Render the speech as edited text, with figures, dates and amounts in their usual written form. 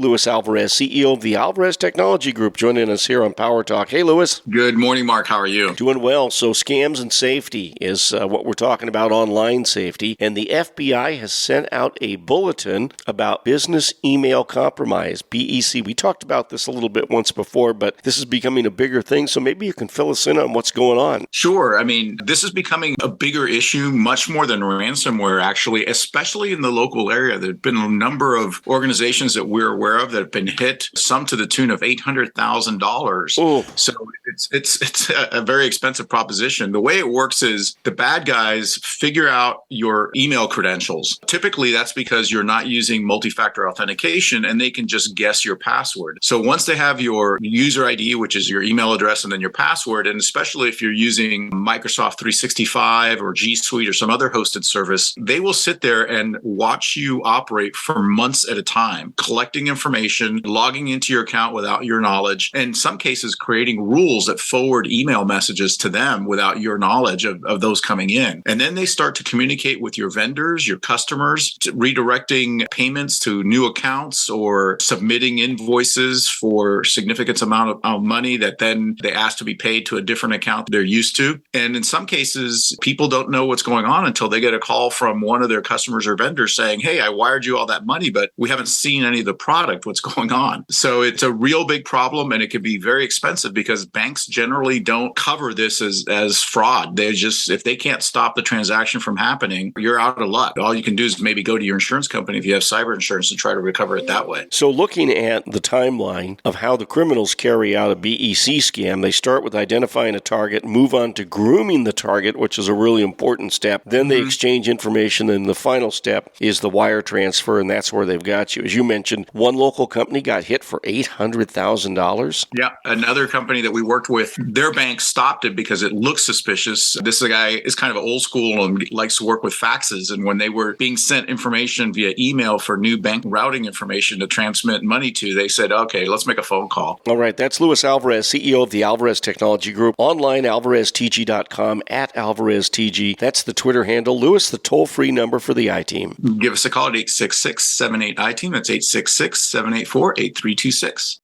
Luis Alvarez, CEO of the Alvarez Technology Group, joining us here on Power Talk. Hey, Luis. Good morning, Mark. How are you? Doing well. So scams and safety is what we're talking about, online safety. And the FBI has sent out a bulletin about business email compromise, BEC. We talked about this a little bit once before, but this is becoming a bigger thing. So maybe you can fill us in on what's going on. Sure. I mean, this is becoming a bigger issue, much more than ransomware, actually, especially in the local area. There have been a number of organizations that we're aware of that have been hit, some to the tune of $800,000. So it's a very expensive proposition. The way it works is the bad guys figure out your email credentials. Typically, that's because you're not using multi-factor authentication and they can just guess your password. So once they have your user ID, which is your email address, and then your password, and especially if you're using Microsoft 365 or G Suite or some other hosted service, they will sit there and watch you operate for months at a time, collecting information, logging into your account without your knowledge, and in some cases creating rules that forward email messages to them without your knowledge of those coming in. And then they start to communicate with your vendors, your customers, redirecting payments to new accounts or submitting invoices for significant amount of money that then they ask to be paid to a different account they're used to. And in some cases, people don't know what's going on until they get a call from one of their customers or vendors saying, hey, I wired you all that money, but we haven't seen any of the product. What's going on? So it's a real big problem, and it can be very expensive because banks generally don't cover this as fraud. They just, if they can't stop the transaction from happening, you're out of luck. All you can do is maybe go to your insurance company if you have cyber insurance and try to recover it that way. So looking at the timeline of how the criminals carry out a BEC scam, they start with identifying a target, move on to grooming the target, which is a really important step. Then they exchange information, and the final step is the wire transfer, and that's where they've got you. As you mentioned, one local company got hit for $800,000. Yeah, another company that we worked with, their bank stopped it because it looks suspicious. This guy is kind of old school and likes to work with faxes. And when they were being sent information via email for new bank routing information to transmit money to, they said, okay, let's make a phone call. All right, that's Luis Alvarez, CEO of the Alvarez Technology Group. Online, alvareztg.com, at AlvarezTG. That's the Twitter handle. Luis, the toll-free number for the I-Team. Give us a call at 866-78-I-TEAM. That's 866-784-8326.